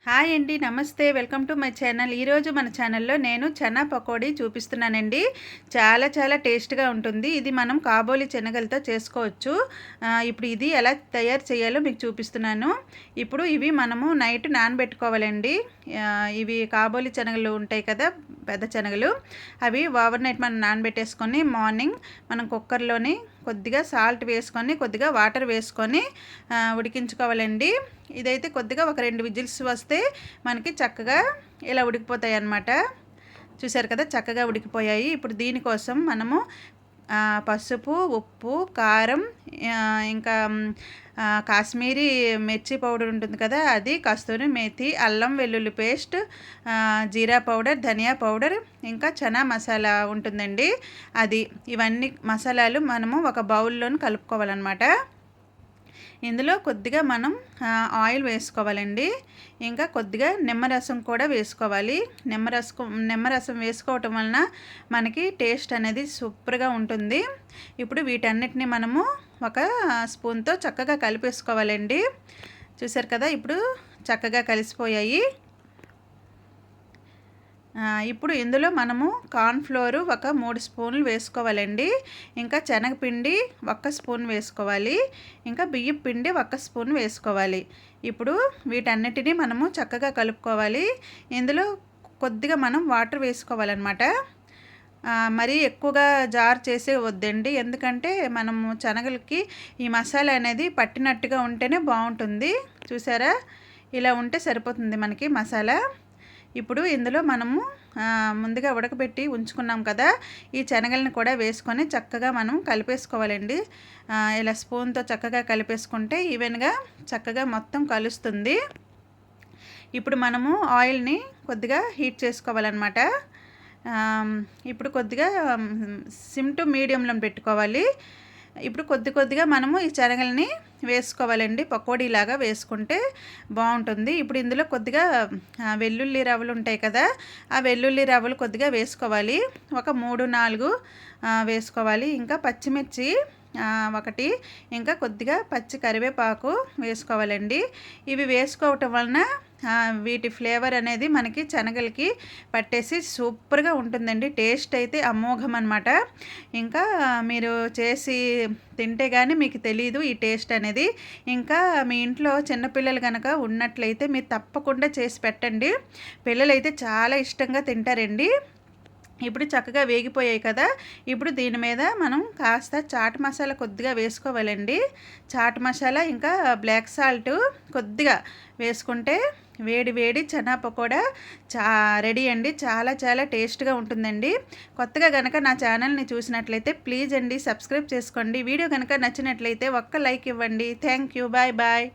Hi అండి, నమస్తే. Welcome to my channel. ఈరోజు మన ఛానల్లో నేను చనా పకోడీ చూపిస్తున్నానండి. చాలా చాలా టేస్ట్గా ఉంటుంది. ఇది మనం కాబోలి శనగలతో చేసుకోవచ్చు. ఇప్పుడు ఇది ఎలా తయారు చేయాలో మీకు చూపిస్తున్నాను. ఇప్పుడు ఇవి మనము నైట్ నానబెట్టుకోవాలండి. ఇవి కాబోలి శనగలు ఉంటాయి కదా, పెద్ద శనగలు, అవి ఓవర్ నైట్ మనం నానబెట్టేసుకొని మార్నింగ్ మనం కుక్కర్లోని కొద్దిగా సాల్ట్ వేసుకొని కొద్దిగా వాటర్ వేసుకొని ఉడికించుకోవాలండి. ఇదైతే కొద్దిగా ఒక 2 విజిల్స్ వస్తే మనకి చక్కగా ఇలా ఉడికిపోతాయి అన్నమాట. చూసారు కదా, చక్కగా ఉడికిపోయాయి. ఇప్పుడు దీనికోసం మనము పసుపు, ఉప్పు, కారం, ఇంకా కాశ్మీరీ మిర్చి పౌడర్ ఉంటుంది కదా, అది, కస్తూరి మేతి, అల్లం వెల్లుల్లి పేస్ట్, జీరా పౌడర్, ధనియా పౌడర్, ఇంకా చనా మసాలా ఉంటుందండి, అది. ఇవన్నీ మసాలాలు మనము ఒక బౌల్లోని కలుపుకోవాలన్నమాట. ఇందులో కొద్దిగా మనం ఆయిల్ వేసుకోవాలండి. ఇంకా కొద్దిగా నిమ్మరసం కూడా వేసుకోవాలి. నిమ్మరసం వేసుకోవటం వలన మనకి టేస్ట్ అనేది సూపర్గా ఉంటుంది. ఇప్పుడు వీటన్నిటిని మనము ఒక స్పూన్తో చక్కగా కలిపేసుకోవాలండి. చూసారు కదా, ఇప్పుడు చక్కగా కలిసిపోయాయి. ఇప్పుడు ఇందులో మనము కార్న్ఫ్లోరు ఒక 3 స్పూన్లు వేసుకోవాలండి. ఇంకా శనగపిండి 1 స్పూన్ వేసుకోవాలి. ఇంకా బియ్యం పిండి 1 స్పూన్ వేసుకోవాలి. ఇప్పుడు వీటన్నిటిని మనము చక్కగా కలుపుకోవాలి. ఇందులో కొద్దిగా మనం వాటర్ వేసుకోవాలన్నమాట. మరీ ఎక్కువగా జార్ చేసే వద్దండి, ఎందుకంటే మనము శనగలకి ఈ మసాలా అనేది పట్టినట్టుగా ఉంటేనే బాగుంటుంది. చూసారా, ఇలా ఉంటే సరిపోతుంది మనకి మసాలా. ఇప్పుడు ఇందులో మనము ముందుగా ఉడకబెట్టి ఉంచుకున్నాం కదా, ఈ శనగలను కూడా వేసుకొని చక్కగా మనం కలిపేసుకోవాలండి. ఇలా స్పూన్తో చక్కగా కలిపేసుకుంటే ఈవెన్గా చక్కగా మొత్తం కలుస్తుంది. ఇప్పుడు మనము ఆయిల్ని కొద్దిగా హీట్ చేసుకోవాలన్నమాట. ఇప్పుడు కొద్దిగా సిమ్ టు మీడియంలో పెట్టుకోవాలి. ఇప్పుడు కొద్దిగా మనము ఈ శనగల్ని వేసుకోవాలండి. పకోడీలాగా వేసుకుంటే బాగుంటుంది. ఇప్పుడు ఇందులో కొద్దిగా వెల్లుల్లి రవ్వలు ఉంటాయి కదా, ఆ వెల్లుల్లి రవ్వలు కొద్దిగా వేసుకోవాలి. ఒక 3-4 వేసుకోవాలి. ఇంకా పచ్చిమిర్చి 1, ఇంకా కొద్దిగా పచ్చి కరివేపాకు వేసుకోవాలండి. ఇవి వేసుకోవటం వలన వీటి ఫ్లేవర్ అనేది మనకి శనగలకి పట్టేసి సూపర్గా ఉంటుందండి. టేస్ట్ అయితే అమోఘం అన్నమాట. ఇంకా మీరు చేసి తింటే కానీ మీకు తెలీదు ఈ టేస్ట్ అనేది. ఇంకా మీ ఇంట్లో చిన్నపిల్లలు కనుక ఉన్నట్లయితే మీరు తప్పకుండా చేసి పెట్టండి. పిల్లలైతే చాలా ఇష్టంగా తింటారండి. ఇప్పుడు చక్కగా వేగిపోయాయి కదా, ఇప్పుడు దీని మీద మనం కాస్త చాట్ మసాలా కొద్దిగా వేసుకోవాలండి. చాట్ మసాలా ఇంకా బ్లాక్ సాల్ట్ కొద్దిగా వేసుకుంటే వేడి వేడి చనా పకోడా రెడీ అండి. చాలా చాలా టేస్ట్గా ఉంటుందండి. కొత్తగా కనుక నా ఛానల్ని చూసినట్లయితే ప్లీజ్ అండి సబ్స్క్రైబ్ చేసుకోండి. వీడియో కనుక నచ్చినట్లయితే ఒక్క లైక్ ఇవ్వండి. Thank you. Bye bye.